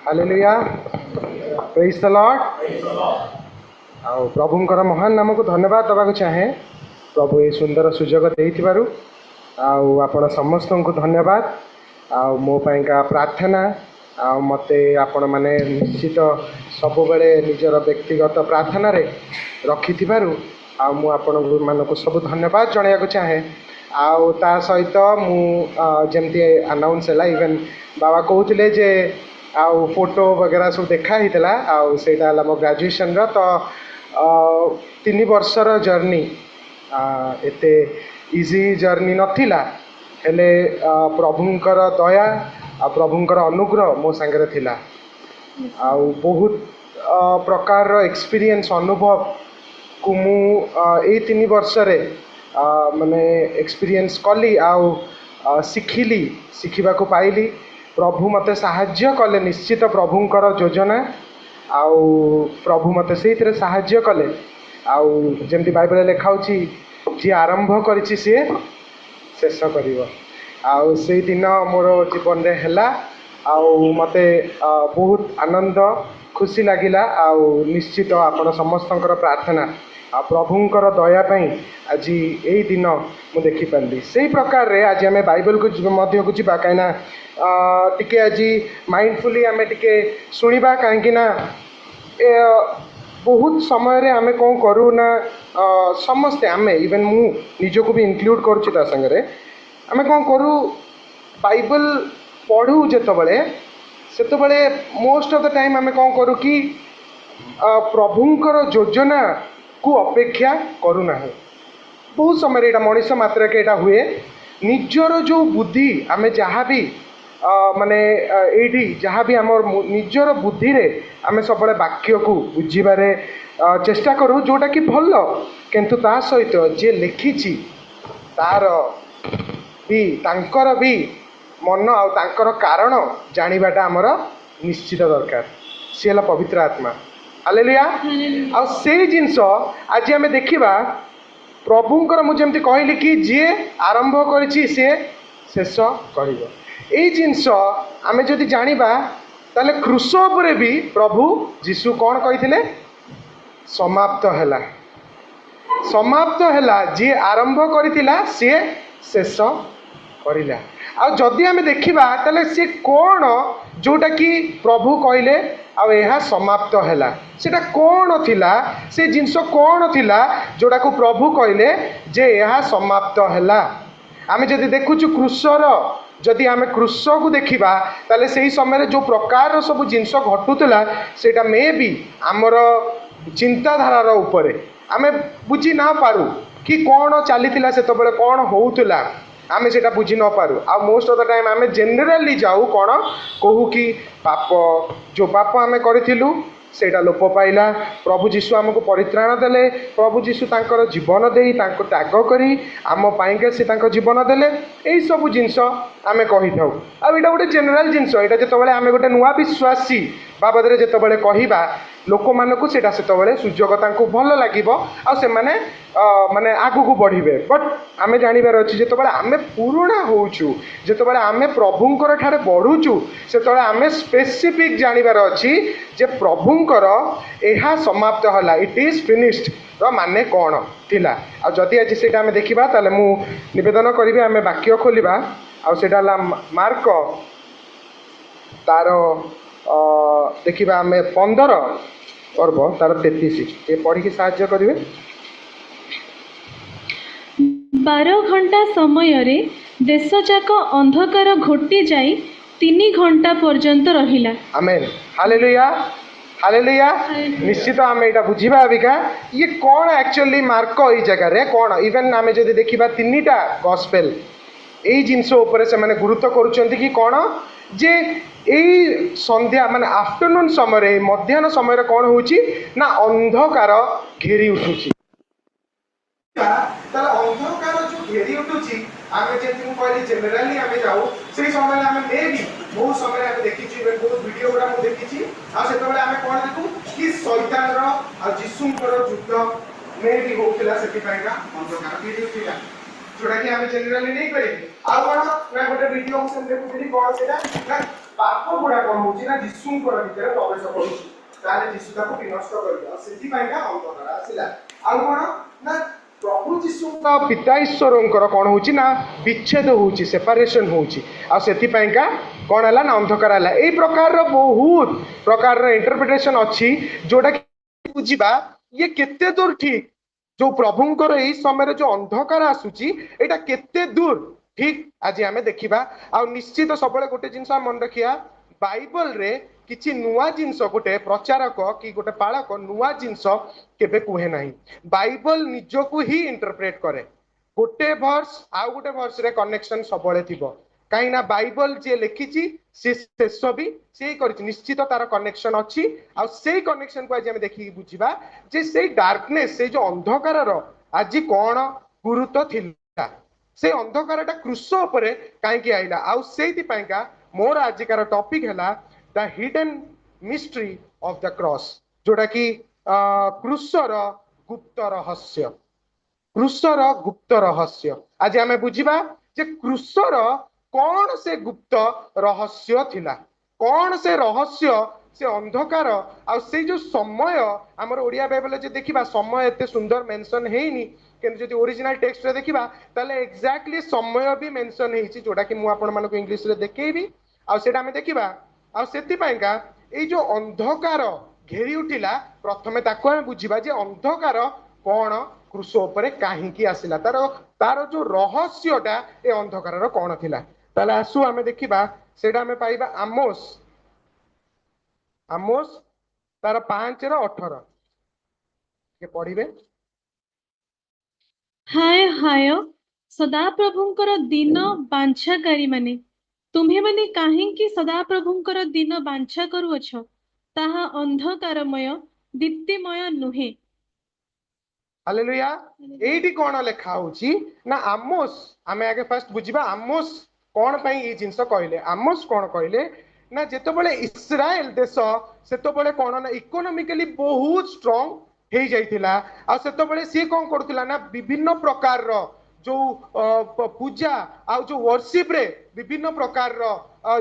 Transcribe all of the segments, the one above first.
Hallelujah praise the Lord. आउ प्रभुंकर महान नाम को धन्यवाद देवाक चाहे। प्रभु ये सुंदर सुजोग देइथिबारु आउ आपण समस्त को धन्यवाद। आउ मो पाइका प्रार्थना आउ मते आपण माने निश्चित सब बेले निजर व्यक्तिगत प्रार्थना रे रखिथिबारु आउ मु आपण मानको सब धन्यवाद जणाया को चाहे। आउ ता सहित मु जेमती अनाउंस हैला इवन बाबा कहउथिले जे आउ फोटो वगैरह सब देखा ही थला आउ सेटा हला मो ग्रेजुएशन रो तो 3 वर्षर जर्नी एते इजी जर्नी नथिला हेले प्रभुंकर दया आ प्रभुंकर अनुग्रह मो संगे थिला। आउ बहुत प्रकार रो एक्सपीरियंस अनुभव को मु ए 3 वर्ष रे माने एक्सपीरियंस कली आउ शिखिली शिखिबा को पाइली। प्रभु मते साहाय्य कले निश्चित प्रभुंकर योजना आउ प्रभु मते से साहाय्य कले। आउ जेमती बाइबल लेखाउची जी आरंभ करिछि से शेष करिवो। आउ से दिन मोर जीवन रे हैला आउ मते बहुत आनंद खुशी लागिला। आउ निश्चित आपण समस्तंकर प्रार्थना आ प्रभुंकर दया पई आज यही दिन मु देखि पाली। से प्रकार रे आज आमे बाइबल को मध्य को जिबा काइना टिके आज माइंडफुली आमे टिके सुनिबा काहेकि ना बहुत समय रे आमे कोन करू ना समस्ते आमे इवन मु निजको भी इंक्लूड करछि ता संगे आमे कोन करू बाइबल पढ़ू जेतबेले सेतबेले मोस्ट ऑफ द टाइम आमे कोन करू कि प्रभुंकर योजना को अपेक्षा करूना है। बहुत समय एटा मनुष्य मात्र के एटा हुए निजर जो बुद्धि आमे जहाँ भी माने एठी जहाँ भी आम निजर बुद्धि रे आमे सब वाक्य को बुझीबारे चेष्टा करूँ जोटा कि भल किंतु ता सहित जे लिखिछि तार भी तांकर भी मन आ तांकर कारण जानिबाटा आमर निश्चित दरकार। सी है पवित्र आत्मा। हालेलुया। आ से जिनस आज आमे देखिबा प्रभुंकर मु जेमती कहली कि जे आरंभ करिछि से शेष करिवो। ए जिनस आमे जदि जानिबा ताले क्रूस उपरे भी प्रभु यीशु कौन कहिथिले समाप्त हैला समाप्त हैला। जे आरंभ करिथिला से शेष करिला। आ जदि आमे देखिबा ताले से कौन जोटा कि प्रभु कहले आ यह समाप्त हैला सेटा कौन थिला से जिनस कौन थिला जोटा को प्रभु कहले जे यह समाप्त हैला। आमे जदि देखुछु क्रूसर जदि आमे क्रूस को देखिबा ताले सेही समय जो प्रकार सब जिनस घटुतला सेटा मे भी आमर चिंताधारार उपरे आमे बुझी ना पारू कि कौन चलीथिला सेतबेले कौन होउतला आमे सेटा बुझी न पारू। आ मोस्ट ऑफ द टाइम आमे जनरली जाऊ कौन कहू कि पाप जो पाप आमे करिथिलु सेटा लोप पाइला। प्रभु यीशु आमको परित्राण देले। प्रभु यीशु तांकर जीवन देई तांको त्याग करी आम पाइके से तांको जीवन देले। एई सब जिंस आमे कहि थाउ। आ एटा गोटे जनरल जिंस एटा जेतबेले आमे गोटे नुवा विश्वासी बाबद रे जेतबेले कहिबा लोक मानकु सेटा सेतबेले सुजोग तांको भल लागिबो आ से माने माने आगु को बढ़िबे। बट आमे जानिबार अछि जेतबेले आमे पुराणा होउछु जेतबेले आमे प्रभुंकर ठारे बढ़ुछु सेतबेले आमे स्पेसिफिक जानिबार अछि जे प्रभुंकर एहा समाप्त हला इट इज फिनिश्ड रो माने कोन थिला। आ जदि आज सेटा आमे देखिबा ताले मु निवेदन करिबे आमे वाक्य खोलिबा आ सेटा हला मार्क तार देखिबा आमे 15 पर्व तार 33 ए पढ़ी के सहाय्य करिवे। 12 घंटा समय रे देश जाक अंधकार घोटी जाई 3 घंटा पर्यंत रहिला। आमेन। Hallelujah hallelujah. निश्चित आम एटा बुझीबा अबिका ये कौन एक्चुअली मार्क ई जगह रे कौन इवन आमे जदि देखिबा 3टा गॉस्पेल एई जिंस ऊपर से माने गुरुत्व करूचंती कि कौन जे एई संध्या माने आफ्टरनून समय रे मध्याह्न समय रे कौन होउची ना अंधकार घेरी उठुची। तार अंधकार जो घेरी उठुची आमे जेति मु कहली जनरली आमे जाऊ सेई समय आमे मे भी बहुत समय आमे देखिची बहुत वीडियो गुडा मु देखिची। आ सेतबेले आमे कोन देखू कि शैतान रो आ यीशुंकर युद्ध मे भी होउतला सेति पाइका अंधकार घेरी उठिला जोड़ा कि आमे जनरली नहीं करी। आ कोन ना गोटे वीडियो से देखुली कोन सेटा ना पाप गुडा कोन होउची ना जिसुंकर भितर प्रवेश करूची ताले जिसु ताको विनष्ट करबा सेति पाइका अंतकार आसिला आ कोन ना प्रभु जिसुंका पिता ईश्वरंकर कोन होउची ना विच्छेद होउची सेपरेशन होउची आ सेति पाइका कोन हला ना अंधकार हला ए प्रकार रो बहुत प्रकार रो इंटरप्रिटेशन अछि जोटा बुझिबा ये केते दूर ठीक जो प्रभुंकर एई समय जो अंधकार आसुची एटा केते दूर ठीक आज आमे देखिबा आ निश्चित सबले गोटे जिंस मन रखिया बाइबल रे किछि नुआ जिंस गोटे प्रचारक कि गोटे पालक नुआ जिंस केबे कुहे नाही बाइबल निजको ही इंटरप्रेट करे गोटे वर्स आ गोटे वर्स रे कनेक्शन सबले थिबो कहीं ना बाइबल जे लिखिची से शेष भी से करिछि निश्चित तार कनेक्शन अछि आ से कनेक्शन को आज हम देखि बुझिबा जे से डार्कनेस से जो अंधकार रो आज कोन गुरुत्व थिला से अंधकारटा क्रूस उपरे काहे कि आइला आ सेति पाइका मोर आजिकार टॉपिक हैला the hidden mystery of the cross जोटा कि क्रूसर गुप्त रहस्य क्रूसर गुप्त रहस्य आज आमे बुझिबा जे क्रूसर कौन से गुप्त रहस्य थिला कौन से रहस्य से अंधकार आ से जो समय हमर ओडिया बाइबल जे देखिबा समय एते सुंदर मेंशन हेइनी केन जदि ओरिजिनल टेक्स्ट रे देखिबा ताले एग्जैक्टली समय भी मेंशन हेइची जोटा कि मु आपन मानको इंग्लिश रे देखेबी आ सेटा हमें देखिबा आ सेति पाइका ए जो अंधकार घेरी उठिला प्रथमे ताको हम बुझिबा जे अंधकार कोन क्रूस उपरे काहे की आसिला तार जो रहस्यटा ए अंधकार रो कोन थिला ताले आसु हमें देखिबा सेटा हमें पाइबा आमोस आमोस तार 5 रो 18 के पढिबे हाय हाय सदाप्रभुंकर दिन बांछाकारी माने तुम्हें माने काहेकि सदाप्रभुंकर दिन बांछा करूअछ ताहा अंधकारमय दीप्तिमय नुहे हालेलुया एठी कोन लेखा होची ना आमोस हमें आगे फर्स्ट बुझिबा आमोस कोन पई ई जिंस कहले आमोस कोन कहले ना जेतबेले इस्राएल देश सेतबेले कोन ना इकोनॉमिकली बहुत स्ट्रांग हे जाइथिला आ सेतबेले सी कोन करथिला ना विभिन्न प्रकार रो जो पूजा आ जो वर्शिप रे विभिन्न प्रकार रो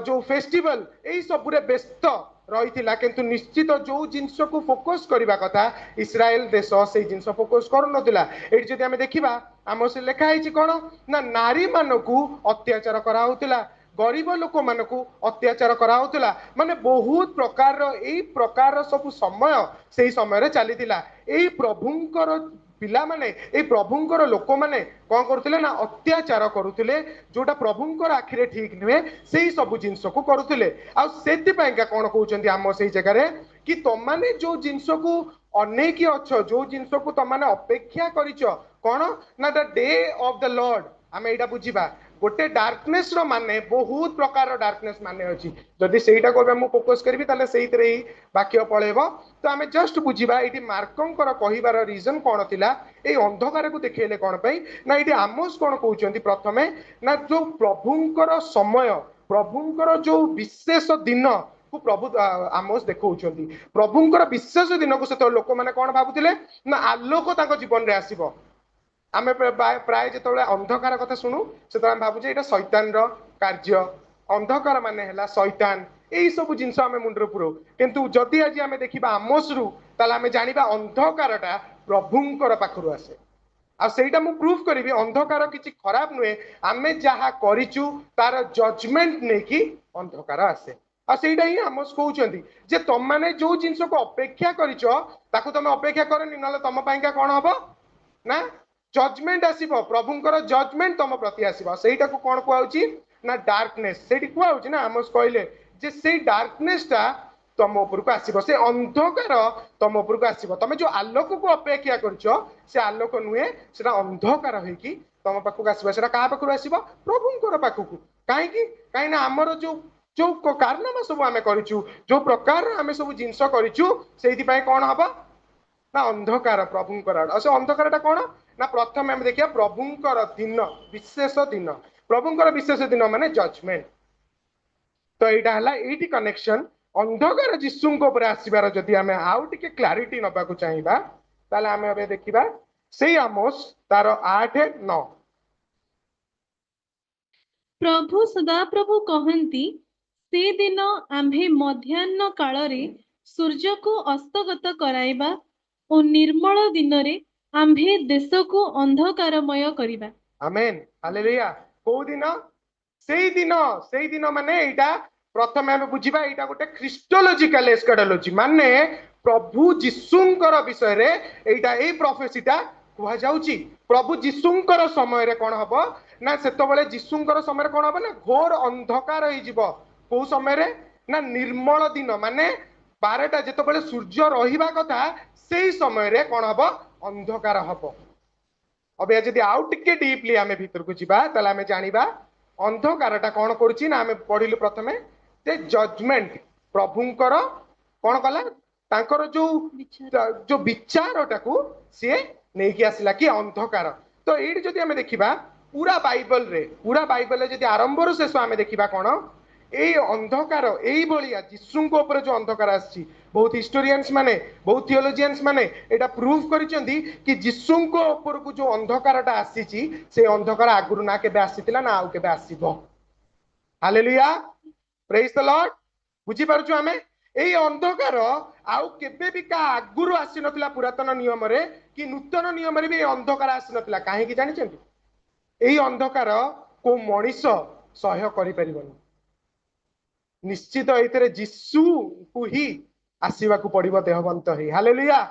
जो फेस्टिवल एई सब रे व्यस्त रही किंतु निश्चित जो जिनस को फोकस करने कथा इस्राएल देश से जिनस फोकस करूनला ये जब आम देखा आम से लिखाई कौन ना नारी मानक अत्याचार कराला गरीब लोक मानक अत्याचार कराला माने बहुत प्रकार सब समय से समय चली प्रभुंकर पिला माने ए प्रभुंकर लोक माने कौन करुले ना अत्याचार करुले जोटा प्रभुंकर आखिरे ठीक नुहे से सब जिनस को करुले आपाई कौन कहते आम से जगह कि तुमने जो जिनस को अनेक अच्छ जो जिनस को तुमने अपेक्षा करिच कौन ना the day of the Lord आम यहाँ बुझा गोटे डार्कनेस रो माने बहुत प्रकार डार्कनेस माने अच्छी जदि सेटा को मु फोकस करी ताले सेइतरे ही वाक्य पळेबो तो आमे जस्ट बुझिबा एटी मार्कंकर कहिबार रीजन कोन थिला ए अंधकार को देखेले कोन पई ना एटी आमोस कोन कहउचंती प्रथमे ना जो प्रभुंकर समय प्रभुंकर जो विशेष दिन को प्रभु आमोस देखौचंती प्रभुंकर विशेष दिन को से लोक माने कोन भाबुतिले ना आलोक ताको जीवन रे आसीबो आमे प्राय जो अंधकार कथा शुणु से भावुचे यहाँ शैतान कार्य अंधकार माने है शैतान यही सब जिनस आम मुंडर पुरो किंतु जदि आज आम देखा आमोस रु आम जाना अंधकारटा प्रभुंकर पाखु आसे आईटा मु प्रूफ करी अंधकार किसी खराब नुहे आम जहाँ करूँ तार जजमेंट नहीं कि अंधकार आसे आईटा ही आमोस कहते जे तुम मैंने जो जिनस को अपेक्षा कर तुम अपेक्षा करनी ना तुम कौन हम ना जजमेंट आसीबो प्रभुंकर जजमेंट तुम प्रति आसीबो सेटा को कोन कहउची ना डार्कनेस सेठी कहउची ना आमोस कहले जे से डार्कनेस ता तुम ऊपर को आसीबो से अंधकार तुम ऊपर को आसीबो तुम जो आलोक को अपेक्षा करछो से आलोक नुहे सेटा अंधकार होई कि तुम पाखु को आसीबो सेटा का पाखु आसीबो प्रभुंकर पाखु को काहे कि काहे ना हमर जो जो कारनामा सब आमे करिछु जो प्रकार आमे सब जिंस करिछु सेति पय कोन हबो ना अंधकार प्रभुंकर अंधकारटा कौन ना प्रथम आम देखिए प्रभुंकर दिन विशेष दिन प्रभुंकर विशेष दिन माने जजमेंट तो यहाँ है ये कनेक्शन अंधकार जीशु आसबार जदि आम आउ टे क्लारिटी नवा चाहिए ताले आम देखा से आमोस तार 8:9 प्रभु सदा प्रभु कहती से दिन आम्भे मध्याह्न कालरे सूर्य को अस्तगत कराइबा ओ निर्मल दिन रे आम्भे देश को अंधकारमय करिबा। Amen hallelujah. को दिन सेई दिन माने एटा प्रथमे हम बुझिबा एटा गोटे क्रिस्टोलॉजिकल एस्केटोलॉजी माने प्रभु जिसुंकर विषय रे एटा ए प्रोफेसीटा कुहा जाउची। प्रभु जिसुंकर समय रे कोन हबो ना सेतबेले जिसुंकर समय रे कोन हबो ना घोर अंधकार होई जिवो। को समय रे ना निर्मल दिन माने 12टा जेतबेले सूर्य रहिबा कथा सेई समय रे कोन हबो अंधकार हबो। अबे जदि आउ टिके डीपली आमे भीतर को जिबा तले आमे जानिबा अंधकारटा कोन करूची ना आमे पढिलु प्रथमे जे जजमेंट प्रभुंकर कोन कला तांकर जो विचारटाकू सी नहीं कि आसला कि अंधकार। तो ये जदि आमे देखिबा पूरा बाइबल रे जदि आरंभ रु शेष आमे देखिबा कोन এই अंधकार এই ভলিয়া যিশুଙ୍କ উপরে जो अंधकार আসছি बहुत हिस्टोरियंस माने बहुत थियोलॉजियंस माने एटा प्रूव करिसेंती कि যিশুଙ୍କ उपरକୁ जो अंधकारटा आसीची से अंधकार आगुरु ना केबे आसीतिला ना आउ केबे आसीबो। Hallelujah praise the Lord. बुझी पारुछु आमे এই अंधकार आउ केबे भी का आगुरु आसी नथिला पुरातन नियम रे कि नूतन नियम रे भी अंधकार आसी नथिला। काहे कि जानिछंती এই अंधकार को मनीष सहय करि परिबनी। निश्चित एतरे जिसु को ही आसीबा को पड़िबो देहवंत हे। Hallelujah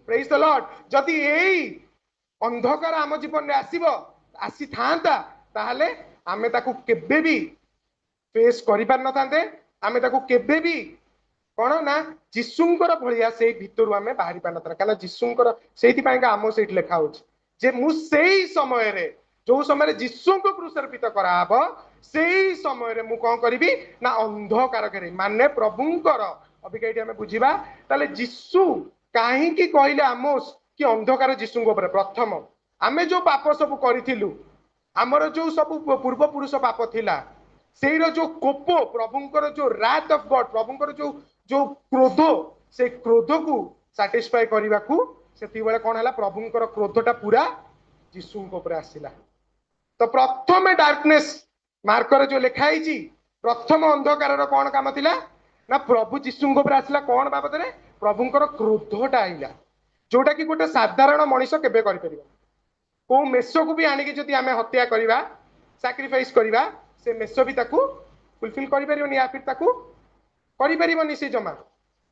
praise the Lord. जदि एई अंधकार आम जीवन रे आसीबो आसी थांता ताहाले आमे ताकू केबे भी फेस करि पार नथांते। आमे ताकू केबे भी कोन ना जिसुंकर भलिया सेई भितरु आमे बाहरी पार नथरा काना जिसुंकर सेति पाएगा आमो सेति लेखा होछि जे मु सेई समय रे जो समय जिसु को क्रूसर्पित कराब से समय मु कौन करी ना अंधकार करे माने प्रभुंकर अबिका ये बुझा ताले जिसु कहीं कहले आमोस कि अंधकार जिसु प्रथम आमे जो पाप सब करूँ आमर जो सब पूर्वपुरुष पाप थिला से जो कोप प्रभुंकर जो रात ऑफ गॉड प्रभुंकर जो जो क्रोध से क्रोध को सैटिस्फाई करने को से कौन है प्रभुंकर क्रोधटा पूरा जिसु आसला। तो प्रथम डार्कनेस मार्कर जो लिखाई प्रथम अंधकार कौन काम थिला ना प्रभु जिसु आसला कौन बाबद में प्रभुंकर क्रोधटा आईला जोटा कि गोटे साधारण मनीष केबे करि परिबो को मेष को भी आनिक जदि आमे हत्या करवा सैक्रिफाइस करवा से मेष भी ताकू फुलफिल करि परिबोनी या फिर ताकू करि परिबोनी से जमा।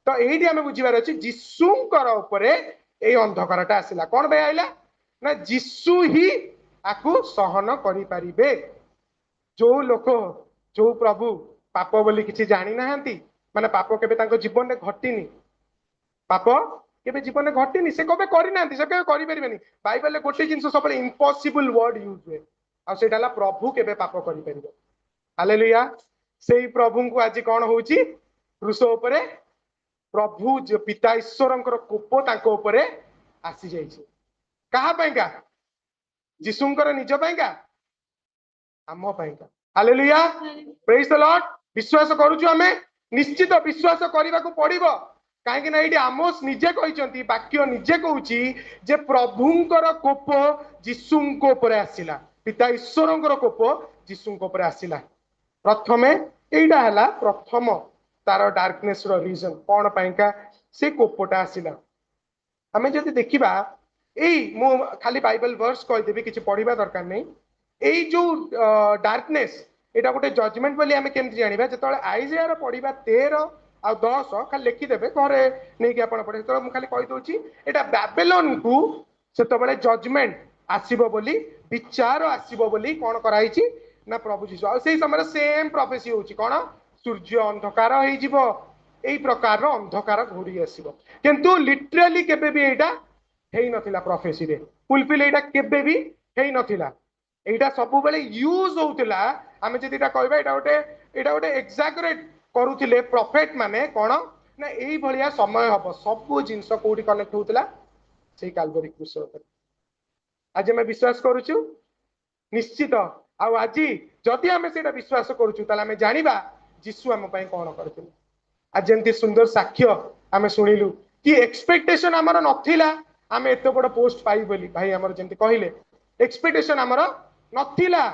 तो एठी आमे बुझिबार अछि जिसुंकर उपरे ए अंधकारटा आसिला कौन बे आइला ना जिसु ही आकु सहन करि परिबे। जो लोक जो प्रभु पाप बोली किछि जानि नाहंती माने पाप केबे तांको जीवन में घटिनी पाप केबे जीवन में घटिनी से कबे करि नाहंती से केबे करि परिबेनी। बाइबल रे गोटे जिंस सबले इम्पॉसिबल वर्ड यूज हुए आ सेटाला प्रभु केबे पाप करि परिबे। हालेलुया सेही प्रभु को आज कोन होउची क्रूस उपरे प्रभु जो पिता ईश्वरंकर कोप तांको उपरे आसी जाइछि कहा पाइका जिसुंकर निज पाइका आम पाइका। Hallelujah praise the Lord. विश्वास करूछु आमे निश्चित विश्वास करने को पड़िबो कहीं ना ये आमोस निजे कहते वाक्य निजे कहूची जे प्रभुंकर कोप जिसुंक उपरे आसिला पिता ईश्वरंकर कोप जिसुंक उपरे आसिला। प्रथमे एइडा हला प्रथम तार डार्कनेस रो रीजन कौन पाइका से कोपटा आसिला। आमे जदि देखिबा एई मु खाली बाइबल वर्स कहि देबी किछि पढिबा दरकार नै एई जो डार्कनेस एटा गोटे जजमेंट बोली आमे केमति जानिबा जेतले आइजिया रो पढिबा 13 आ 10 खाली लिखि देबे घरे नै कि आपण पढे तो मु खाली कहि दोची एटा बेबीलोन को सेतबेले जजमेंट आसीबो बोली विचार आसीबो बोली कोन कराइछि ना प्रभु जीसु आ सेही समय सेम प्रोफेसी होची कोन सूर्य अंधकार होई जिवो एई प्रकार रो अंधकार घोड़ी आसीबो किंतु लिटरली केबे भी एटा हेई नथिला प्रोफेसी रे फुलफिल एटा केबे भी हेई नथिला एटा सब बेले यूज होउतिला। आमे जदि एटा कहबा एटा गोटे एक्जागरेट करूथिले प्रॉफिट माने कोन ना एई भलिया समय हबो सब जिंस कोडी कनेक्ट होउतिला सेही काल्वरी क्रूस ऊपर आज मैं विश्वास करूछु निश्चित आ आज जदि आमे सेटा विश्वास करूछु ताले आमे जानिबा जिसु आम पई कोन करथिले। आज जेंति सुंदर साक्ष्य आमे सुनिलु कि एक्सपेक्टेशन हमर नथिला आमे एतो बड़ पोस्ट पाई बोली भाई हमर जेंति कहिले एक्सपेक्टेशन हमर नथिला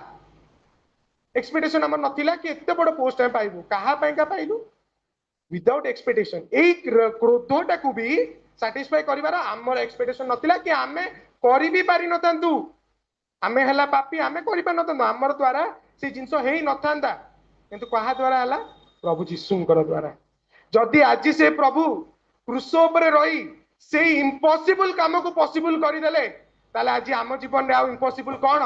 एक्सपेक्टेशन आम नाला कि एत बड़ पोस्ट आम पाइबू कहा पाइलु विदाउट एक्सपेक्टेशन यही क्रोधटा को भी साटिस्फाई कर आमर एक्सपेक्टेशन नाला कि आम कर भी पारि नथांतु आमे हला पापी आमे करि पार नथांतु आमर द्वारा से जिनस हेई नथांता किंतु कहा द्वारा हला प्रभु जीशुंकर द्वारा जदि आज से प्रभु क्रूस उपरे रही से इम्पॉसिबल काम को पॉसिबल करदेले ताले आज आम जीवन में आउ इम्पॉसिबल कौन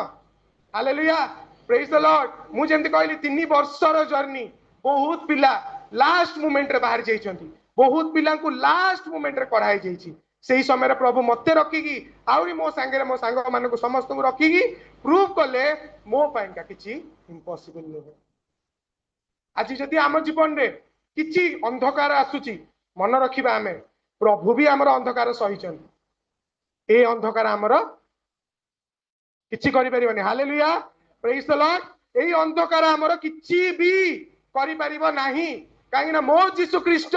हालेलुया प्रेज द लॉर्ड मु जेमति कहली 3 वर्षर जर्नी बहुत पिला लास्ट मोमेंट रे बाहर जाइछंती बहुत पिला को लास्ट मोमेंट रे कढ़ाई जाइछि से समय प्रभु मते रखिकी आउरी मो सांगे मो सांग मान समस्त को रखिकी प्रूव कले मो पाइका किछि इम्पॉसिबल नुहे आज जदि आम जीवन रे किछि अंधकार आसुची मन रखिबा आमे प्रभु भी आमर अंधकार सहिचन ए अंधकार आमर किछि करि परिबनी हालेलुया प्रेज द लॉर्ड एई अंधकार आमर किछि भी करि परिबो नाही काहे ना मो यीशु ख्रीष्ट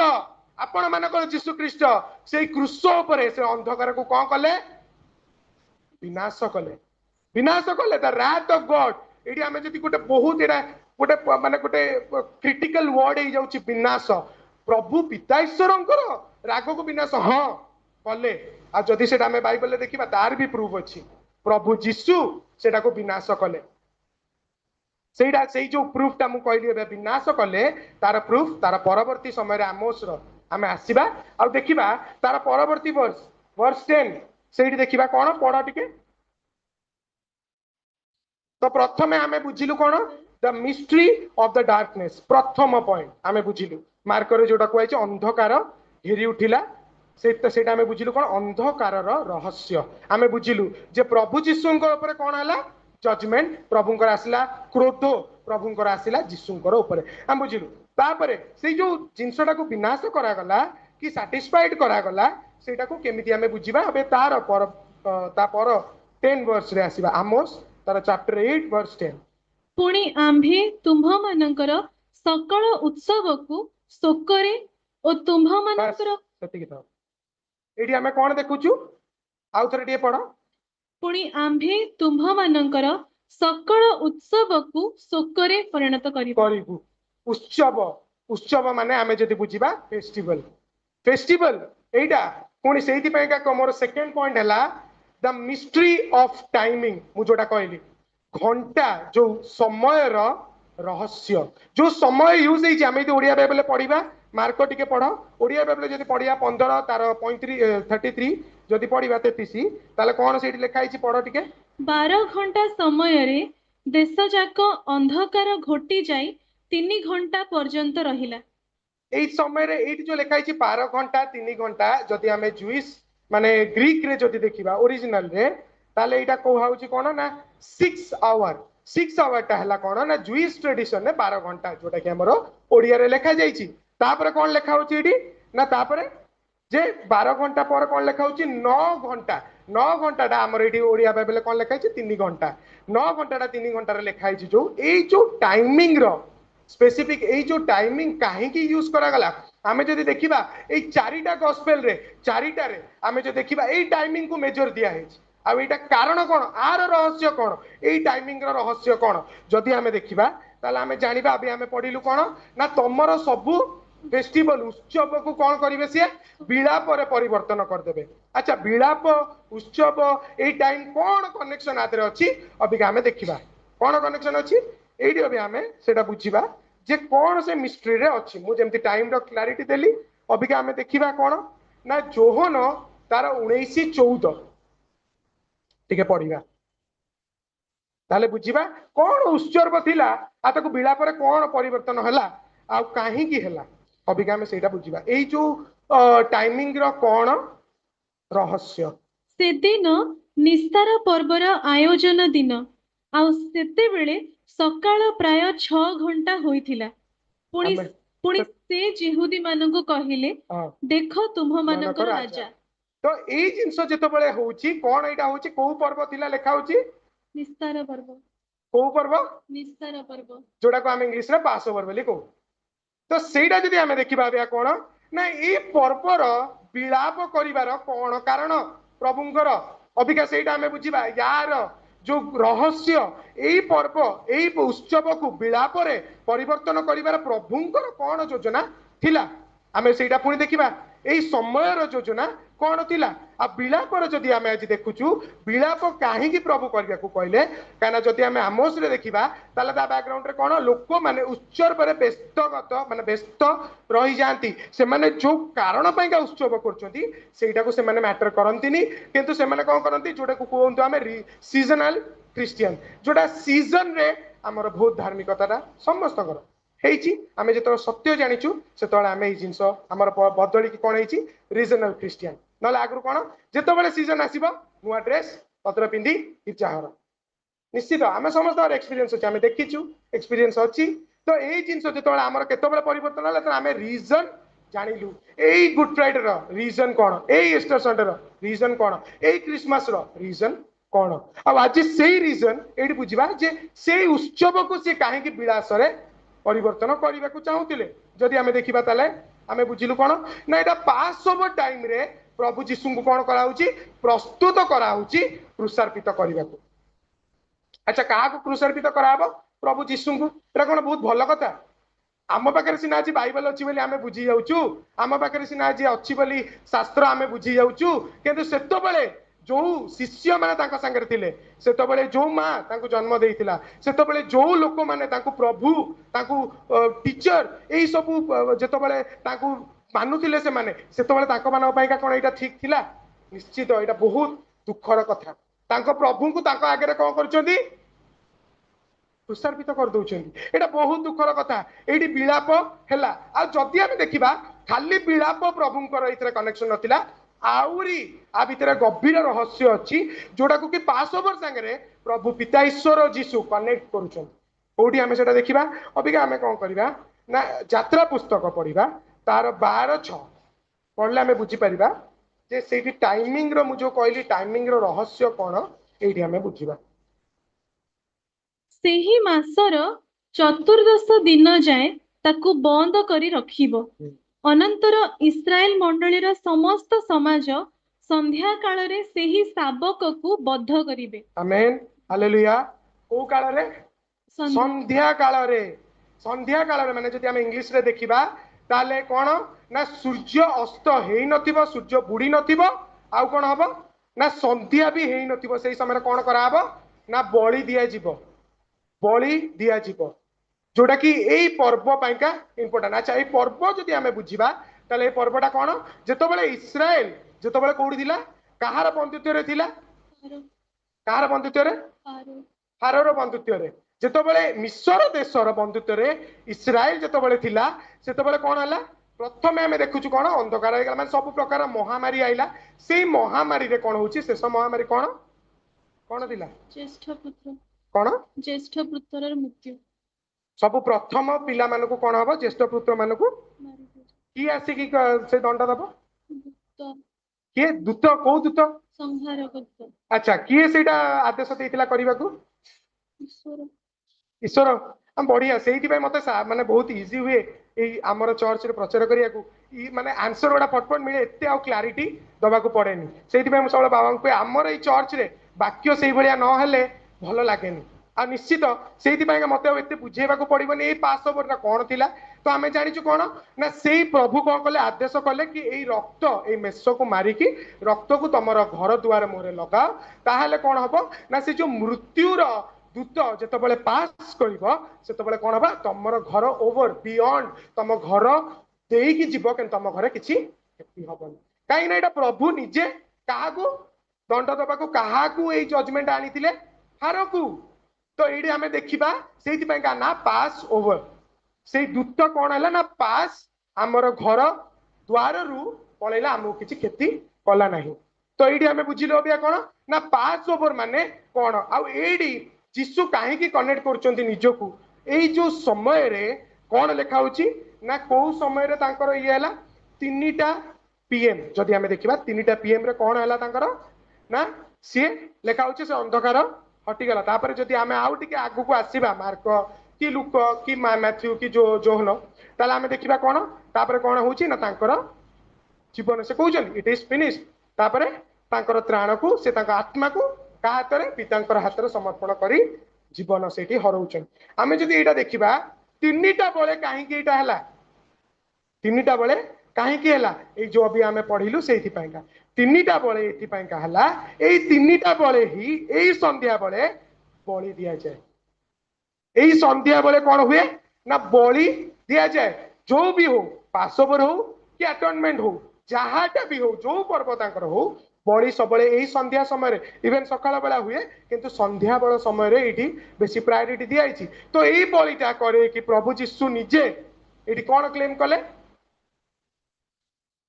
आपण मानकर यीशु ख्रीष्ट से क्रूस उपरे से अंधकार को कोन कले विनाश कले द रात ऑफ गॉड एडी आमे जति गोटे बहुत एडा गोटे माने गोटे क्रिटिकल वर्ड हे जाउची विनाश प्रभु पिता ईश्वरंकर राग को विनाश हाँ कले आ जदि सेटा आमे बाइबल रे देखिबा तार भी प्रूफ अछि प्रभु यीशु सेटा को विनाश कले सेटा सेई जो प्रूफ ता मु कहली एबे विनाश कले तार प्रूफ तार परवर्ती समय रे आमोस रो आमे आसीबा आ देखिबा तार परवर्ती वर्ष 10 सेठी देखिबा कोन पढा टिके तो प्रथमे आमे बुझिलु कोन the mystery of the darkness प्रथम पॉइंट आमे बुझिलु मार्कर जोटा कहै छै अंधकार घेरी उठिला सेटा आमे बुझिलु कोन अंधकार रहस्य आमे बुझिलु जे प्रभु जीशुंकर ऊपर कोन हला जजमेंट प्रभुंकर आसिला क्रोध प्रभुंकर आसिला जीशुंकर ऊपर हम बुझिलु तापरे से जो जिंसटा को विनाश करा गला कि सैटिस्फाइड करा गला सेटा को केमिति आमे बुझिबा अबे तार पर 10 वर्ष रे आसीबा आमोस तार चैप्टर 8 वर्स 10 पुणी आम्भे तुम्भ मानकर सकल उत्सव को शोकरे ओ तुम्भ मानकर सतिकी था एडी हमें कोन देखुचु आउ थरे टिए पढो पुणी आम्भे तुम्भ मानकर सकल उत्सव को शोकरे परिणत करिबु उत्सव माने आमे जति बुझिबा फेस्टिवल एटा पुणी सेहिति पय का मोर सेकंड पॉइंट हला द मिस्ट्री ऑफ टाइमिंग मु जोटा कहली घंटा जो समय रहस्य जो समय यूज है आम ओडिया बाइबल पढ़ा मार्क टिके पढ़ ओडिया बाइबल जब पढ़ा 15 तार 33 जदि पढ़ा 33 ताले कौन से लिखाई पढ़ टिके 12 घंटा समय रे देश जाक अंधकार घोटी जाई 3 घंटा पर्यंत रहिला एई समय रे एटी जो लिखाई 12 घंटा 3 घंटा जदि आमे जुइस माने ग्रीक रे जदि देखिबा ओरिजिनल रे ताले एटा को हाउची कोन ना 6 आवर टा हला कोन ना जुइस ट्रेडिशन ने 12 घंटा जोटा कि हमरो ओडिया रे लिखा जाईची तापरे कोन लिखा होची एटी ना तापरे जे 12 घंटा पर कोन लिखा होची 9 घंटा टा हमर एटी ओडिया बाइबल कोन लिखा होची 3 घंटा 9 घंटा टा 3 घंटा रे लिखा होची जो एई जो टाइमिंग रो स्पेसिफिक एई जो टाइमिंग काहे की यूज करा गला आमे जदि देखिबा एई चारिटा गॉस्पेल रे चारिटा रे आमे जो देखिबा एई टाइमिंग को मेजर दिया हेची आ एटा कारण कोन आर रहस्य कोन एई टाइमिंग रो रहस्य कोन जदि आमे देखिबा ताले आमे जानिबा अबे आमे पढिलु कोन ना तमरो सबु फेस्टिवल उत्सव को कोन करिवे से विलाप रे परिवर्तन कर देबे अच्छा विलाप उत्सव एई टाइम कोन कनेक्शन आदरे अछि अबे आमे देखिबा कोन कनेक्शन अछि एडी अबे आमे सेटा बुझिबा जे कोन से मिस्ट्री रे अछि मु जेमति टाइम रो क्लैरिटी देली अबे आमे देखिबा कोन ना जोहन तार 19:14 टिके पढ़िबा ताले बुझिबा कोन उत्सर्ग थिला आ ताको बिला पर कोन परिवर्तन हला आ काहे की हला अबिका में सेटा बुझिबा एई जो टाइमिंग रो कोन रहस्य से दिन निस्तार पर्वर आयोजन दिन आ सेते बेले सकाळ प्राय 6 घंटा होइथिला पुणी पुणी से जिहुदी मानको कहिले देखो तुम मानकर राजा तो एई जिंस जते बेले होउची कोन एटा होउची को पर्व थिला लेखा होउची निस्तार पर्व को पर्व निस्तार पर्व जोडा को हम इंग्लिश रे पास ओवर बोली को तो सेटा जदि हमें देखिबा बिया कोन ना ए पर्वर विलाप करिवार कोन कारण प्रभुंकर अबिका सेटा हमें बुझिबा यार जो रहस्य एई पर्व एई उत्सव को विलाप रे परिवर्तन करिवार प्रभुंकर कौन योजना थिला आमे सेटा पुणी देखिबा एई समयर योजना कौन थिला आ विलापर जदि आमे आज देखुचु विलाप काहेकि प्रभु करिया को कहले काना जदि आमे आमोस रे देखिबा ताले ता बैकग्राउंड रे कौन लोक माने उत्सव रे व्यस्तगत माने व्यस्त रही जांती से माने जो कारण पई का उत्सव करचोंती सेटा को से माने मैटर करंतिनी किंतु से माने कोन करंती जोटा को कोंतो आमे सीजनल क्रिश्चियन जोटा सीजन रे हमर बहुत धार्मिकताटा समस्तकर हेची आमे जतो सत्य जानिचु सेतोळे आमे ई जिंस हमर बदली की कोन हेची रीजनल क्रिश्चियन नले आगु कोन जेतो बेले सीजन आसीबो नुवा ड्रेस पत्र पिंदी इचाहर निश्चित आमे समस्त एक्सपीरियंस अछि आमे देखिचु एक्सपीरियंस अछि तो एई जिंस जेतोळे हमर केतो बेले परिवर्तन होला तो आमे रीजन जानिलु एई गुड फ्राइडे रो रीजन कोन एई ईस्टर संडे रो रीजन कोन एई क्रिसमस रो रीजन कोन अब आज सेई रीजन एडी बुझिबा जे सेई उत्सव को से काहे की विलास रे परिवर्तन करने को चाहूले जदि आमे देखिबा ताले आमे बुझिलु कोन ना एटा पास ओवर टाइम रे प्रभु यीशु को कोन कराउची प्रस्तुत कराउची क्रूसार्पित करने को अच्छा कहा को क्रूसार्पित कराबो प्रभु यीशु को एटा कोन बहुत भलो कथा आम पाखे सीना आज बाइबल अच्छी बोली आमे बुझी जाउचु आम पाखे सीना आज अच्छी बोली शास्त्र आमे बुझी जाउचु किंतु सेतो बेले जो शिष्य माने तांका संगे थिले सेतो बेले जो मां तांको जन्म देइतिला सेतो बेले जो लोक माने तांको प्रभु तांको टीचर एई सब जेतो बेले तांको मानुथिले से माने सेतो बेले तांको मानक पाइका कोन एटा ठीक थिला निश्चित एटा बहुत दुखर कथा तांको प्रभु को तांको आगे कोन करचोंदी क्रूसार्पित कर दउचोंदी एटा बहुत दुखर कथा एडी विलाप हैला आ जदि हम देखिबा खाली विलाप प्रभुंकर इतरे कनेक्शन नथिला आउरी आ भितर गभीर रहस्य अच्छी जोटा को कि पास ओवर संगे प्रभु पिता ईश्वर जीशु कनेक्ट करूछन कोठी हमें सेटा देखिबा अबिका हमें कोन करबा ना यात्रा पुस्तक पढ़िबा तार 12:6 पढ़ले हमें बुझी परिबा जे सेठी टाइमिंग रो मु जो कहली टाइमिंग रो रहस्य कोन एठी हमें बुझिबा सेही मासर चतुर्दश दिन जाए ताकू बंद करी रखिबो अनंतर इस्राएल मंडलीर समस्त समाज संध्या काल रे सेही शाबक को बद्ध करिवे आमेन हालेलुया को काल रे संध्या काल रे माने जदि हम इंग्लिश रे देखिबा ताले कोन ना सूर्य अस्त हेई नथिबो सूर्य बुडी नथिबो आउ कोन हबो ना संध्या भी हेई नथिबो सेही समय कोन करा हबो ना बलि दिया जीवो जोटा कि एई पर्व पाइका इंपोर्टेंट अच्छा एई पर्व जदि हमें बुझिबा ताले ए पर्वटा कोन जेतो बेले इस्राएल जेतो बेले कोडी दिला कहार बंधुत्व रे थिला कहार बंधुत्व रे फारोर बंधुत्व रे जेतो बेले मिस्र देशर बंधुत्व रे इस्राएल जेतो बेले थिला सेतो बेले कोन हला प्रथम हमें देखुछु कोन अंधकार हे माने सब प्रकार महामारी आइला सेई महामारी रे कोन होची शेष महामारी कोन कोन दिला ज्येष्ठ पुत्र कोन ज्येष्ठ पुत्रर मृत्यु सब प्रथम पिला मानकु कोन हबो ज्येष्ठ पुत्र मानकु की आसी की से दंड दबो के दूत को दूत संहार करतो अच्छा किए सेटा आदेश देइतिला करिबा को ईश्वर हम बढ़िया से मत माने बहुत इजी हुए ये आमर चर्च रे प्रचार करिया को माने आंसर गुड़ा फटफट मिले एते आ क्लारिटी दबा को पड़ेनी से सब बाबा को आमर ये चर्च रे वाक्य से भाया न हेले भल लगेनी आ निश्चित से मत एत बुझेबा को पड़ोनी ये पास ओवर ना कौन थिला तो आम जाचु कौन ना से प्रभु कौन कले आदेश कले कि यही रक्त ये मेष को मारिकी रक्त को तुम घर दुआर मुहरे लगाओ ताहले कौन हम ना से जो मृत्युर दूत जिते पास कर कौन हम तुम घर ओवर बियॉन्ड तुम घर देकी जीव कि तुम घर किसी क्षति हेनी कहीं यहाँ प्रभु निजे क्या दंड दबा क्या जजमेंट आनी हार को तो ये आम देखा से ना पास ओवर से दूत कौन है ना पास आमर घर द्वार रु पलैला आमको किसी क्षति कला ना तो ये आम बुझिल अबिया कौन ना पास ओवर माने कौन आईडी जीशु कहीं कनेक्ट कर निजक यही जो समय रे कौन लिखा ना कौ समय रे तांकर ये है 3टा PM जदि आम देखा 3टा PM रे कौन है ना सी लिखा से अंधकार हटिगला तापर जदि आम आउ टे आगु को आसवा मार्क कि लुक कि मैथ्यू कि जोहन ताले आम देखा कौन तापर कौन होची ना तांकर जीवन से कहते इट इज फिनिश तापर तांकर त्राण को से आत्मा को का हाथ रे पितांकर हाथ रे समर्पण करी जीवन सेठी हरउछन आमे जदी एटा देखिबा तीनटा बळे काहे कि एटा हला तीनटा बळे काहे कि हला ए जो अभी आमे पढिलु सेठी पाइका तीनटा बळे एठी पाइका हला एई तीनटा बळे ही एई संध्या बळे बळी दिया जाय एई संध्या बळे कोन हुए ना बळी दिया जाय जो भी हो पासओवर हो कि अटोनमेंट हो जहाटा भी हो जो पर्व तांकर हो बड़ी सबले यही संध्या समय इवेन सकाळ बेला हुए किंतु संध्या बेला समय ये बेसी प्रायोरिटी दिखाई तो यही बलिटा करे कि प्रभु जीशु निजे ये कौन क्लेम कले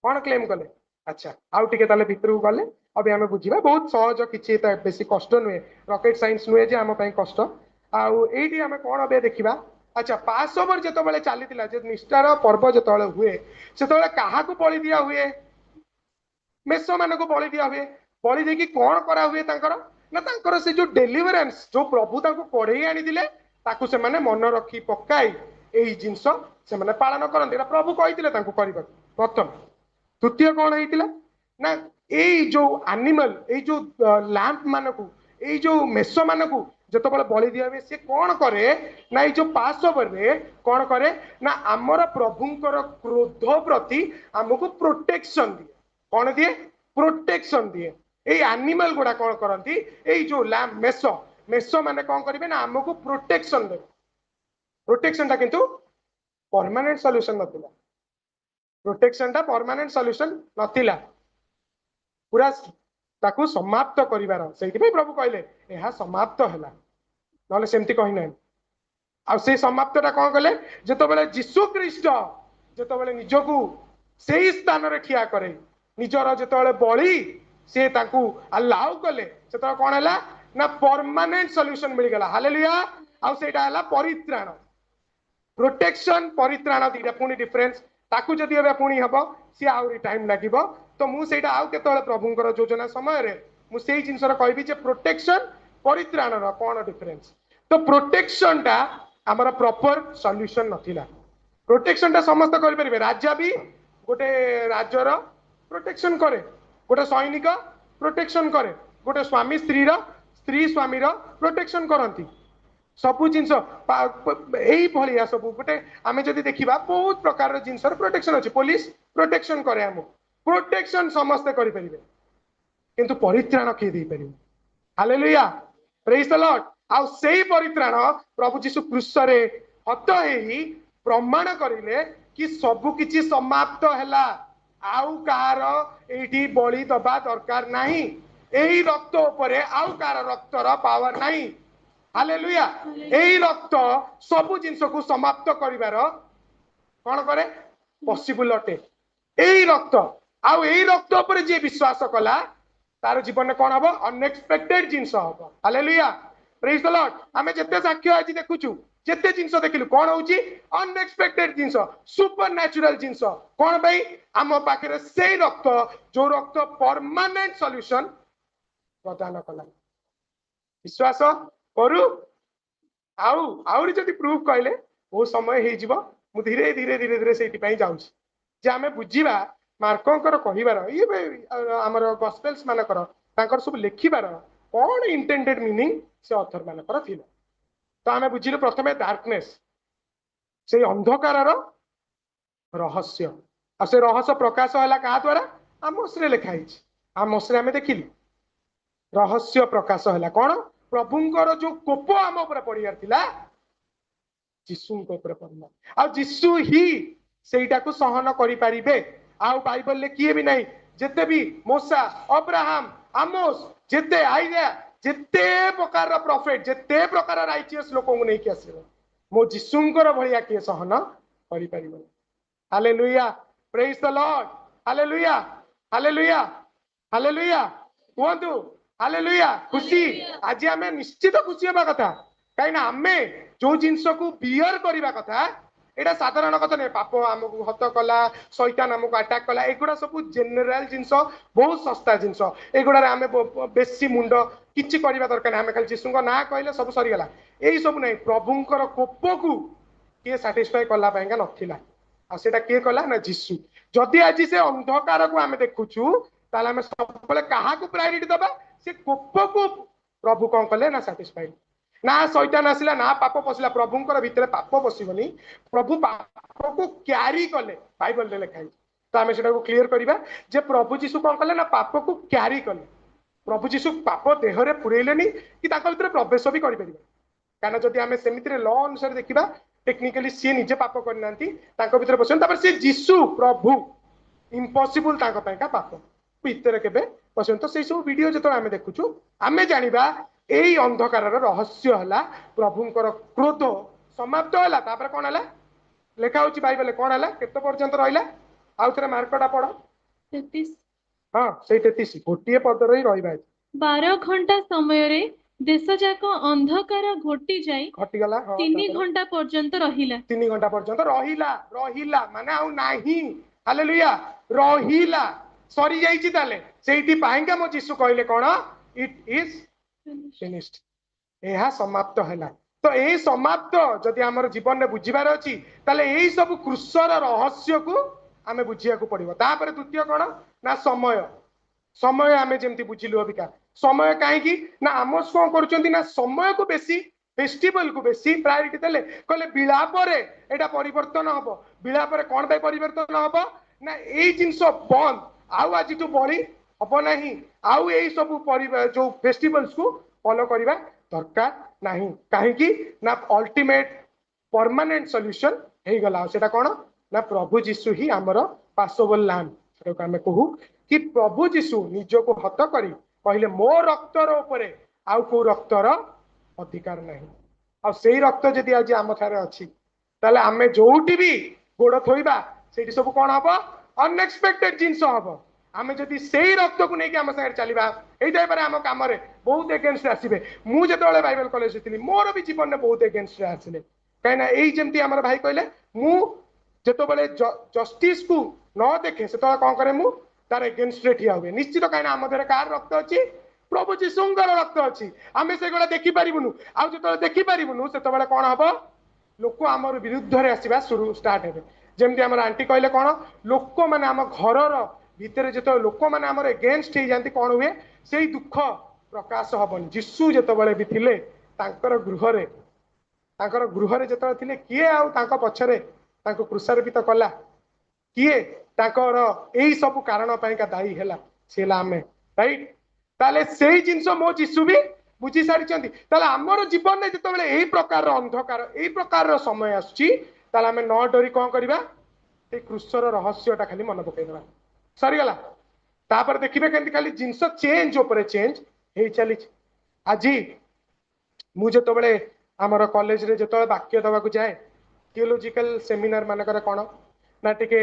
कौन क्लेम कले अच्छा आउ टिके ताले भितर गले अब आम बुझा बहुत सहज किसी बेसी कष्ट नुहे रॉकेट साइंस नुहे जे आम कष्ट आउ ये आम कौन अब देखा अच्छा पास ओवर जो चली निष्ठार पर्व जो हुए से क्या बलि दिया हुए मेष मान को बलि दिया हुए बलि देकी कौन करा हुए ना तांकर से जो डेलीवरेंस जो प्रभु ताको कढ़ई आनी दिले ताकू से माने मन रखी पकाई एई जिंस से माने पालन करंती प्रभु कहितिले तांको करबा प्रथम द्वितीय कौन होइतिला ना एई जो एनिमल एई जो लैंप मानकू एई जो मेष मानकू जतबेले बलि दिया हुए से कौन करे ना ये जो पास ओवर रे कौन करे ना आमर प्रभुंकर क्रोध प्रति हमको प्रोटेक्शन दिए कौन दिए प्रोटेक्शन दिए ए एनिमल गुडा कौन करती ए जो लैम्प मेष मेष माने कौन करेंगे ना हमको प्रोटेक्शन दे प्रोटेक्शन टा किंतु परमानेंट सॉल्यूशन नथिला प्रोटेक्शन टा परमानेंट सॉल्यूशन नथिला पूरा ताकू समाप्त करिवार सेति पे प्रभु कहले एहा समाप्त हैला नले सेमति कहि नै आ से समाप्तटा कौन कले जतबेले यीशु ख्रीस्ट जतबेले निजकू सेही स्थान रे ठिया करे निजर जतबेले बळी से ताकू अलाउ कले सेत कौन हैला ना परमानेंट सॉल्यूशन मिल गला हालेलुया आ सेटा हैला परित्राण प्रोटेक्शन परित्राण दीटा पुनी डिफरेंस ताकू जदी एबे पुनी हबो सी आउरी टाइम लागिबो तो मु सेटा आउ केतबेले प्रभुंकर योजना समय रे मु सेही जिंसर कहबी जे प्रोटेक्शन परित्राण रो कोन डिफरेंस तो प्रोटेक्शन टा हमर प्रॉपर सॉल्यूशन नथिला प्रोटेक्शन टा समस्त करि परिबे राजा भी गोटे राज्यर प्रोटेक्शन करे गोटे सैनिक प्रोटेक्शन करे गोटे स्वामी स्त्री रो स्त्री स्वामी रो प्रोटेक्शन करंती सबु जिंस एई भलिया सबु गोटे आमे जदी देखिबा बहुत प्रकार रो जिंस रो प्रोटेक्शन अछि पुलिस प्रोटेक्शन करे हमो प्रोटेक्शन समस्त करि परिबे किंतु परित्राण के दे परिबे हालेलुया प्रेज द लॉर्ड आउ सेही परित्राण प्रभु जीशु क्रूस रे हत हेई प्रमाण करिले कि सबु किछि समाप्त हैला आउ कार एठी बलि दबा दरकार नाही एही रक्त उपरे आउ कार रक्तर पावर नाही हालेलुया एही रक्त सबु जिंस को समाप्त करिवार कोन करे पॉसिबल अटे एही रक्त आउ एही रक्त उपरे जे विश्वास कला तार जीवन में कौन हम अनएक्सपेक्टेड जिनस हम हालेलुया प्रेज द लॉर्ड आमे जत्ते साक्ष्य आज देखुचु जत्ते जिनस देखिलु कौन होउची अनएक्सपेक्टेड जिनस सुपर नेचुरल जिनस कौन भाई आम पाखे से रक्त जो रक्त परमानेंट सॉल्यूशन प्रदान कला विश्वास करू आउ आउरी जदि प्रूफ कहले बहुत समय हे जीव मु धीरे धीरे धीरे धीरे सेठी पई जाउछी जे आमे बुझीबा मार्कोंकर कहिबार ये आमर गॉस्पेल्स मानकर तांकर सब लेखिबार कौन इंटेंडेड मीनिंग से ऑथर मानकर थिला तो आमे बुझिलु प्रथमे डार्कनेस से अंधकार रहस्य आ से रहस्य प्रकाश होला का द्वारा आमोस रे लिखा हिच आमोस रे आमे देखिली रहस्य प्रकाश होला कौन प्रभुंकर जो कोप आम ऊपर पड़ियार थिला यीशु को ऊपर पड़ला आ यीशु ही सेटा को सहन करि परिबे आउ बाइबल ले किए भी नहीं जिते भी मूसा अब्राहम आमोस जिते आइजा जिते प्रकार प्रॉफिट जिते प्रकार राइचियस लोक को नहीं कि आसीबो मो जिसुंकर भलिया किए सहन करि परिबो hallelujah praise the Lord hallelujah hallelujah hallelujah कुहतु हालेलुया खुशी आज आमे निश्चित खुशी हेबा कथा काई ना आमे जो जिंस को बियर करिबा कथा एटा साधारण कथा नहीं पाप आमको हत कला शैतान आमको अटैक कला एगुड़ा सब जेनेराल जिनस बहुत सस्ता जिनस एगुड़ा आम बेसी मुंड किछि करबा दरकार आम खाली जीशु ना कहले सब सरीगला यही सब नहीं प्रभुंकर कोप को किए साटिस्फाई कला पाएंगा नथिला आ सेटा किए कला ना जीशु जदि आज से अंधकार को आम देखुछु ताले आम सब कहा को प्रायोरिटी दबा से कोप को प्रभु कौन कले ना सैटिस्फाइड ना शैतान आसिला ना पाप पशिला प्रभुंकर भितर पाप पशिबनी प्रभु पाप को क्यारी कले बाइबल रे लिखा तो आम से क्लीयर करवा जे प्रभु जीशु कौन कले ना पाप को क्यारी कले प्रभु जीशु पाप देहरे पुरेलेनी कि भीतर प्रवेश भी करें कहीं जदि आम सेमती ल अनुसार देखा टेक्निकाली सी निजे पाप करना भीतर पसंद सी जीशु प्रभु इम्पॉसिबल पाप भीतर के पसंद तो से सब वीडियो जो आम देखुचु आम जाना यही अंधकार रहस्य है प्रभुंकर क्रोध समाप्त है कौन है लेखा हूँ बाइबल कौन है केत पर्यंत रहा आउ थे मार्कटा पढ़ 33 हाँ से 33 गोटे पद रही रहा 12 घंटा समय रे देश जाक अंधकार घोटी जाई घटीगला 3 घंटा पर्यंत रहिला 3 घंटा पर्यंत रहिला रहिला माने आउ नाही हालेलुया रहिला सरी जाईची ताले सेठी पाएंगे मो यीशु कहले कोन इट इज फिनिश्ड एहा समाप्त हैला तो ए समाप्त जदि हमर जीवन में बुझिबार अछि ताले एही सब क्रूसर रहस्य को आमे बुझिया को पड़िबो तापर द्वितीय कोन ना समय समय आमे जेमती बुझिलु अबिका समय काहेकि ना आमोस कोन करूचंती ना समय को बेसी फेस्टिवल को बेसी प्रायोरिटी देले कहले विलाप रे एटा परिवर्तन हबो विलाप रे कोन भाई परिवर्तन हबो ना एई जिंस बंद आउ आज तो बड़ी हब नहीं आउ यही सब जो फेस्टिवल्स को फॉलो करवा दरकार नहीं कहीं ना अल्टीमेट परमानेंट सॉल्यूशन हो गला सेटा कौन ना प्रभु जीशु ही आमर पासोवल लैम सेटा आम कहू कि प्रभु जीशु निज को हत करी कहले मो रक्तर उपरे आउ को रक्तर अधिकार नहीं आ से रक्त जदि आज आम ठारे अच्छी ताले आमे जोटी भी गोड़ थोइबा सेठी सब कौन हम अनएक्सपेक्टेड जिनस हम आमे जदि सेही रक्त को लेकिन आम सागर चलवा यही आम कम बहुत एगेन्स्ट आसवे मुझे बाइबल कॉलेज थी मोर भी जीवन में बहुत एगेन्स्ट आसिले कहीं यही जमी आम भाई कहले मुझे जस्टिस को न देखे से कौन करे मु तार एगेन्स्ट ठिया हुए निश्चित कहीं आम देह कार रक्त अच्छी प्रभु जीशुंकर रक्त अच्छी आम से देखिपारूनु आउ जो देखिपारूनु से कौन हम लोक आम विरुद्ध में आसवा शुरू स्टार्ट हे जमी आम आंटी कहले कौन लोक मैंने आम घर भितर जो लोक मैंने आम एगेन्स्ट हो जाती कौन हुए से दुख प्रकाश हबन जीशु जिते भी थिले गृह जो थे किए आउ पछरे क्रुसारोपित कला किए यही सब कारण दायी है सी आमे राइट ताले से जिनस मो जीशु भी बुझी सारी आमर जीवन में जो यही प्रकार अंधकार यही प्रकार समय आसमें न डरी कौन करवा क्रूसर रहस्यटा खाली मन पकईदे सरीगला तापर देखिए केमती खाली जिनस चेंज उपरे चेंज हो चली आज मुझे आमर कॉलेज रे जो वाक्य दवा जाए थियोलॉजिकल सेमिनार मानकर कौन ना टिके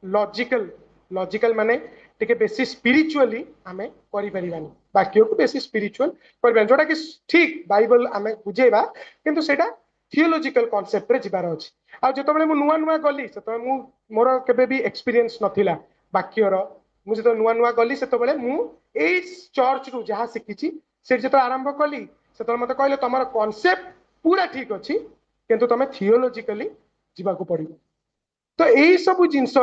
लॉजिकल माने टिके बेसी स्पिरिचुअली आमे करि परिबानी वाक्य को बेसी स्पिरिचुअल करबा जोटा कि ठीक बाइबल आमे बुझेबा किंतु सेटा थियोलॉजिकल कांसेप्ट रे जिबार अछि आ जतबेले मु नुवा नुवा गली सेतबे मु मोर केबे भी एक्सपीरियंस नथिला वाक्यर मुझे तो नुआ नुआ गली से मु चर्च रु जहाँ शिखी से जो आरंभ कली से मत कहले तुम कॉन्सेप्ट पूरा ठीक अच्छी किंतु तुम थियोलॉजिकली जीवा पड़ो तो यही सब जिनस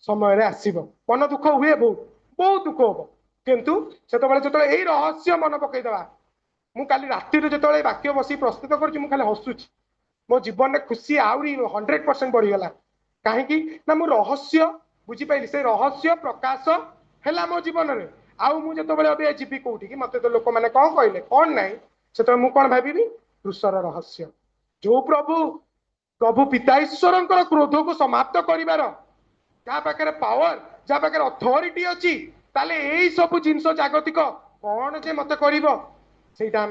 समय आसब मन दुख हुए बहुत बहुत दुख हम किंतु से जो यही रहस्य मन पकईदे मु काली राति जो वाक्य बस प्रस्तुत कर हसुची मो जीवन में खुशी आहरी 100% बढ़ीगला कहीं ना मु रहस्य बुझीपाली से रहस्य प्रकाश है मो जीवन में आउ मुझे अभी जीवी कौटी कि मत तो लोक मैंने कौन कहले कौन ना से मुझे कौन भावी क्रूसर रहस्य जो प्रभु पिता ईश्वर क्रोध को समाप्त करिवार जहाँ पाखे पावर जहाँ पाखे अथॉरिटी अच्छी ताले यही सब जिनस जागतिक कौन जे मत कर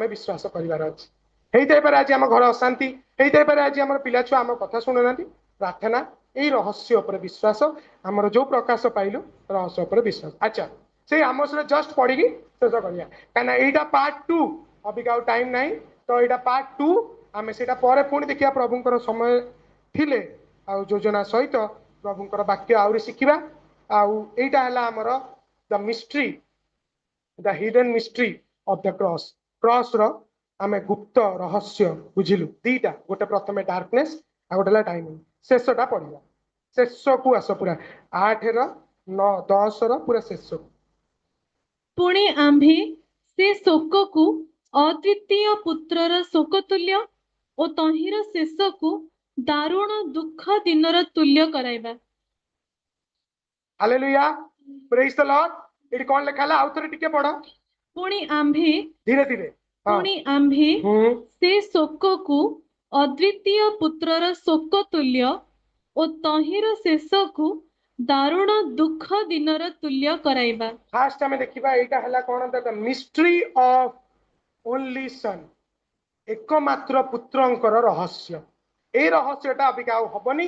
विश्वास करार अच्छी आज आम घर अशांति आज आम पिला छुआ आम कथा शुणुना प्रार्थना यही रहस्य उपर विश्वास आमर जो प्रकाश पाइलु रहस्य उपर विश्वास अच्छा से आम से जस्ट पढ़ी शेष करिया कहीं यहाँ पार्ट 2 अबिका टाइम ना तो यहाँ पार्ट 2 आम से पुणी देखिए प्रभुंर समय थिले आ योजना सहित प्रभुंर वाक्य आहरी शिखा आईटा है आमर the mystery the hidden mystery of the cross cross रो आमे गुप्त रहस्य बुझिलु दीटा गोटे प्रथमे डार्कनेस आ गोटे टाइमिंग शेषटा पढ़िया शेष को आस पूरा 8 रो 9 10 रो पूरा शेष पुणे आम्भे से शोक को ଅଦ୍ୱିତୀୟ ପୁତ୍ରର ଶୋକତୁଲ୍ୟ ଓ ତହିଁର ଶେଷକୁ ଦାରୁଣ ଦୁଃଖ ଦିନର ତୁଲ୍ୟ କରାଇବା। Hallelujah, praise the Lord. ଏଠି କଣ ଲେଖା ହେଲା ଆଉ ଥରେ ଟିକେ ପଢ ପୁଣି ଆମ୍ଭେ ଧୀରେ ଧୀରେ। ହଁ ପୁଣି ଆମ୍ଭେ ହୁଁ ସେ ଶୋକକୁ ଅଦ୍ୱିତୀୟ ପୁତ୍ରର ଶୋକ ତୁଲ୍ୟ ଓ ତହିଁର ଶେଷକୁ ଦାରୁଣ ଦୁଃଖ ଦିନର ତୁଲ୍ୟ କରାଇବା। फास्ट आमे देखिबा एटा हला कोन the mystery of only son, एकमात्र पुत्रंकर रहस्य। ए रहस्यटा अबिका आउ हबनी,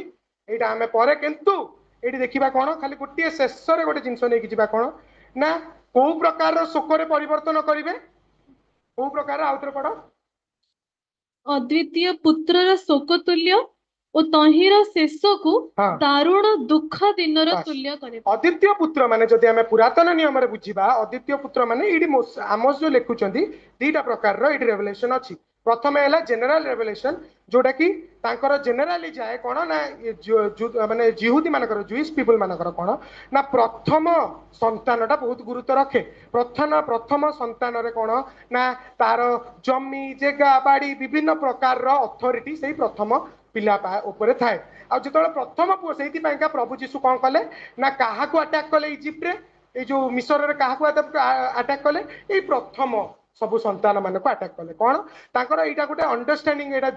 एटा आमे परे किंतु एटी देखिबा कोन खाली गोटे शेषरे गोटे जिंस नै कि जिबा कोन ना को प्रकार शोकरे परिवर्तन करिवे, को प्रकार आउतरे पढ ଅଦ୍ୱିତୀୟ ପୁତ୍ରର ଶୋକ ତୁଲ୍ୟ ଓ ତହିଁର ଶେଷକୁ ହଁ। ଦାରୁଣ ଦୁଃଖ ଦିନର ବାସ୍। ତୁଲ୍ୟ କରିବା। अद्वितीय पुत्र माने जदि आमे पुरातन नियम रे बुझिबा अद्वितीय पुत्र माने इडी आमोस जो लेखुचंती दीटा प्रकार रो इडी रेवलेशन अछि। प्रथमे हला जनरल रेवलेशन जोटा कि तांकर जनरली जाए कोन ना माने जिहुदी मानकर जुइश पीपल मानकर कोन ना प्रथम संतानटा बहुत गुरुत्व रखे। प्रथम संतान रे कोन ना तार जमी जगह बाड़ी विभिन्न प्रकार रो अथॉरिटी सेही प्रथम पिला ऊपर थाए। आ जेतବେଳେ प्रथम पुओ सेहिति पाइका प्रभु जीशु कौन कले ना काहाकू अटैक कले इजिप्ट रे ए जो मिस्र रे काहाकू अटैक कले ए प्रथम सब संतान माने को अटैक कले कोन तांकर एटा गोटे अंडरस्टैंडिंग एटा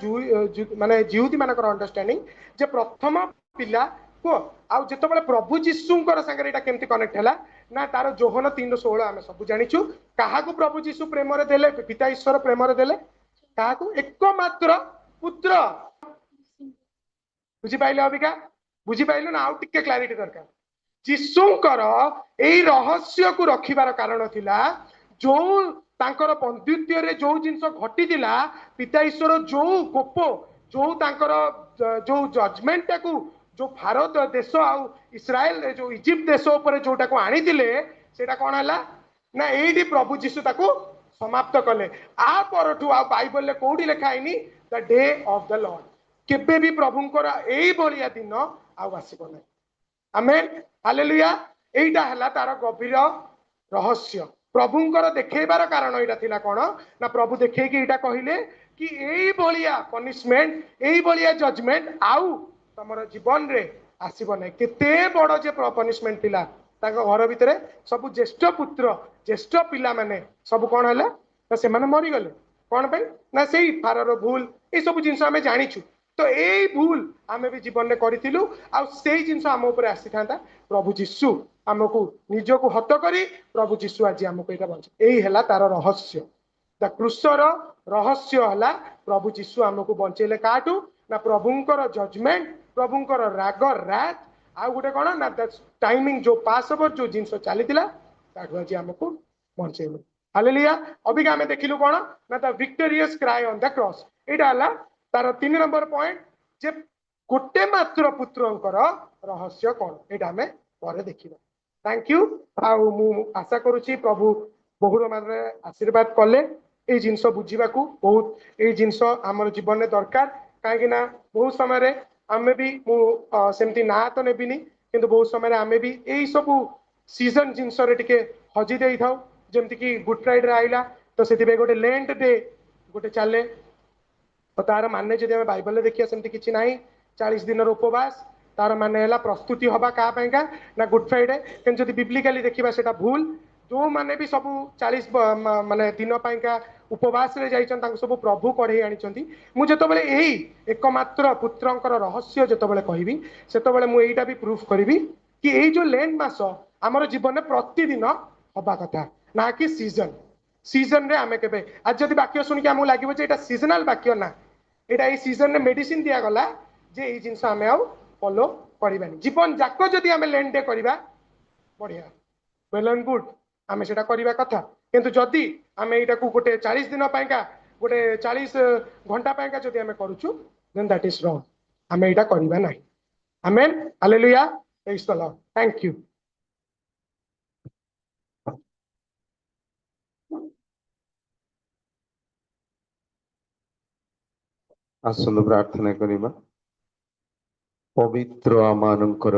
माने जिहुदी मानकर अंडरस्टैंडिंग जे प्रथम पिला को आ जेतବେଳେ प्रभु जीशुंकर संगे एटा केमती कनेक्ट हला ना तार जोहन 3:16 आमे सब जानिछु काहाकू प्रभु जीशु प्रेम रे देले पिता ईश्वर प्रेम रे देले काहाकू एकमात्र पुत्र। बुझी पाइले अबिका बुझी पाइले ना आउ टिके क्लैरिटी दरकार। जीशुंकर एई रहस्य को रखिबार कारण थिला जो तांकर बंधुत्व रे जो जिंस घटी थिला पिता ईश्वर जो कोप जो तांकर जो जजमेंट को जो भारत देश आउ इस्राएल जो इजिप्ट देश ऊपर जोटा को आनी दिले सेटा कोन हला ना एडी प्रभु जीशु ताको समाप्त कले। आ परठु आ बाइबल ले कोडी लिखा आइनी the day of the Lord केबे भी प्रभुंकर एई बलिया दिन आउ आसीबो नै। Amen hallelujah. एइटा हला तार गभीर रहस्य प्रभुंकर देखैबार कारण एइटा थिला कोन ना प्रभु देखै कि एइटा कहिले कि एई बलिया पनिशमेंट एई बलिया जजमेंट आउ तमर जीवन रे आसीबो नै। केते बड़ जे पनिशमेंट थिला ताको घर भितरे सब ज्येष्ठ पुत्र ज्येष्ठ पिला माने सब कोन हला ना से माने मरि गले कोन पे ना सेई फारर भूल ए सब जिंस आमे जानिछु। तो यही भूल आमे भी जीवन में करिथिलु आ सेही जिंस आम ऊपर आसी थांता प्रभु जीशु आमको निजको हत करी प्रभु जीशु आज आमको एटा बंच एही हला तार रहस्य द क्रूसर रहस्य हला प्रभु जीशु आमको बंचेले काटू ना प्रभुंकर जजमेंट प्रभुंकर राग रात आ गोटे कोन ना द टाइमिंग जो पास ओवर जो जिंस चलीथिला ताठु आज आमको बंचेले। हालेलुया। अबिका आमे देखिलु कोन ना the victorious cry on the cross एटा हला तार 3 नंबर पॉइंट जे गोटे मात्र पुत्रंकर रहस्य कोन एटा हमें परे देखिबा। Thank you. आ मु आशा करूची प्रभु बहुर मात्रा आशीर्वाद कले ए जिंस बुझीबा को बहुत ए जिंस हमर जीवन में दरकार काहे ना बहुत समय रे हमें भी मु सेमती ना तो नेबिनी किंतु बहुत समय रे हमें भी एई सब सीजन जिंस रे टिके हजी देई थाउ जेमति कि गुड फ्राइडे आइला तो सेति बे गोटे लेंट डे गोटे चले तो तार माने जदि हमें बाइबल में देखिया सेमती किछि नाही 40 दिन उपवास तार माने हला प्रस्तुति हबा का पाएगा ना गुड फ्राइडे किन जदि बिब्लिकली देखिबा सेटा भूल जो माने भी सब 40 माने दिन पाएगा उपवास रे जाइछन तांको सब प्रभु कढै आनिछंती। मु जतबेले एही एकमात्र पुत्रंकर रहस्य जतबेले कहिबी सेतबेले मु एईटा भी प्रूफ करबी कि एई जो लेंट मास हमर जीवन में प्रतिदिन हबा कथा ना कि सीजन रे आमे केबे आज जदि वाक्य सुनि के हमु लागिबो जे एटा सीजनल वाक्य ना एटा ए सीजन में मेडिसिन दिया गला जे ए जिंस आमे आउ फॉलो करिबानी जीवन जाको जदि आमे लेंट डे करिबा बढ़िया वेल एंड गुड आमे सेटा करिबा कथा किंतु जदि आमे एटा को गोटे 40 दिन पाएका गोटे 40 घंटा पाएका जदि आमे करूछु देन दैट इज रॉन्ग आमे एटा करिबा नाही। Amen hallelujah. Praise the Lord. Thank you. आसनु प्रार्थना करिबा। पवित्र आमानकर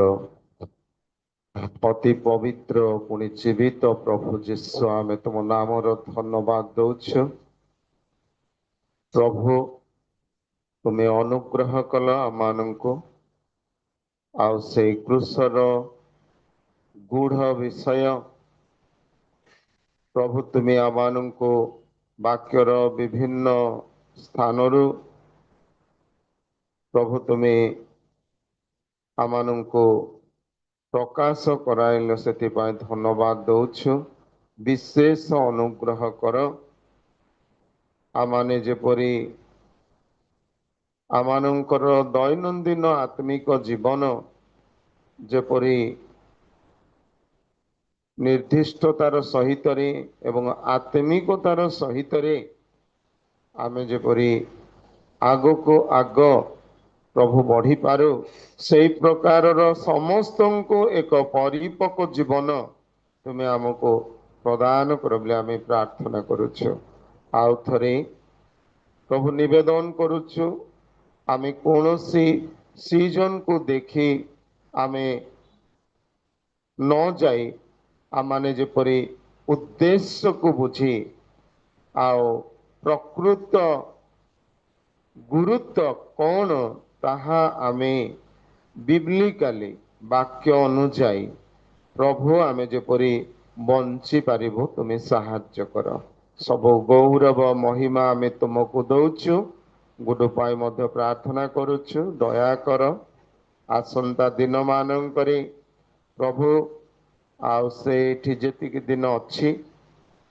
अति पवित्र पुणी जीवित प्रभु जीशु आमे तुम नामर धन्यवाद दौछ प्रभु तुम्हें अनुग्रह कल आमको आउ से क्रूसर गूढ़ विषय प्रभु तुम्हें आमको वाक्यर विभिन्न स्थानरू प्रभु तुम्हें आमको प्रकाश कराइल से धन्यवाद दौछु विशेष अनुग्रह कर आमाने जेपरी आमानंकर दैनंदिन आत्मिक जीवन जेपरी निर्दिष्टतार सहित एवं आत्मिकतार सहित आमे जेपरी आग को आग प्रभु बढ़ी पारू से प्रकार समस्त को एक परिपक्व जीवन तुम्हें आमको प्रदान कर बोली आमे प्रार्थना करुछु। आउ थरे प्रभु निवेदन करुछु आमे कौनसी सीजन को देखी आमे न जाई आमाने जेपरी उद्देश्य को बुझी आओ प्रकृत गुरुत्व कौन ताहा आमे बिब्लिकली वाक्य अनुଯାयी प्रभु आमे जेपरी बंची पारिबो तुम्हें साहाय्य कर सब गौरव महिमा आमे तुमको दौचु गुडु पाई मध्य प्रार्थना करुछु दया कर आसंता दिन मानंकरे प्रभु आउ से जेतिक दिन अच्छी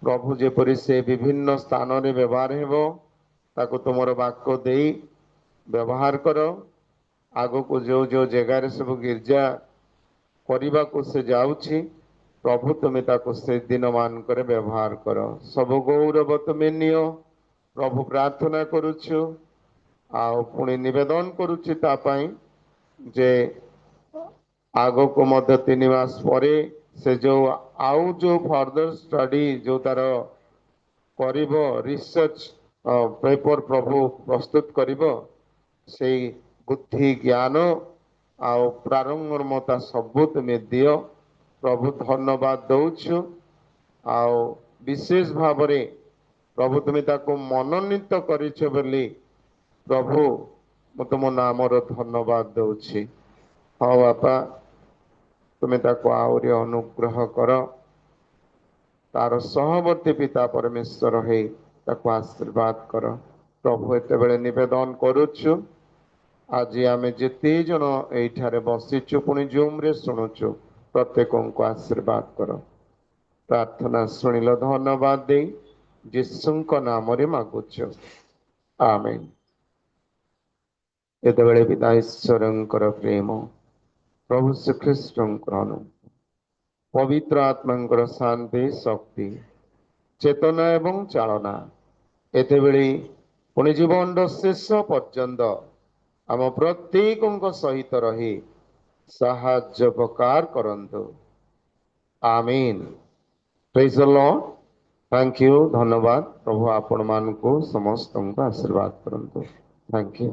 प्रभु जेपरी से विभिन्न स्थान रे व्यवहार हेबो ताको तुमर वाक्य दे व्यवहार कर आग को जो जो जगार सब गिरजा करने को से जाऊँगी प्रभु तुम्हें ताको से दिन मान व्यवहार कर सब गौरव तुम्हें नियो प्रभु प्रार्थना करुछु आउ पुणी निवेदन करुछि तापाई जे आग को मध्य 3 मास परे से जो आउ जो फर्दर स्टडी जो तार करिबो रिसर्च पेपर प्रभु प्रस्तुत करिबो से बुद्धि ज्ञान आउ प्रारंभमता सबू तुम्हें दियो प्रभु धन्यवाद दौछु आउ विशेष भाव रे प्रभु तुम्हें ताको मनोनीत करिछ बोली प्रभु मु तुम नाम धन्यवाद दौछि। हाँ बापा तुम्हें ताको आहरी अनुग्रह कर तार सहवर्ती पिता परमेश्वर है ताको आशीर्वाद कर प्रभु एत बेले निवेदन करुछु आज आमे जेते जन एठारे बसीचु पुणी जूम रे शुणुचु प्रत्येक को आशीर्वाद कर प्रार्थना शुणिल धन्यवाद दे यीशुଙ୍କ नाम मागुଛୁ आमेन। एतबेले पिता ईश्वरଙ୍କର प्रेम प्रभु श्रीकृष्णଙ୍କର अनुग्रह पवित्र आत्माଙ୍କର शांति शक्ति चेतना एवं चालना एतबेले पुणी जीवन शेष पर्यंत आम प्रत्येक सहित रही साहाय्य उपकार करंतु आमीन। Praise the Lord. Thank you धन्यवाद प्रभु आपण मान को समस्त को आशीर्वाद करंतु। Thank you.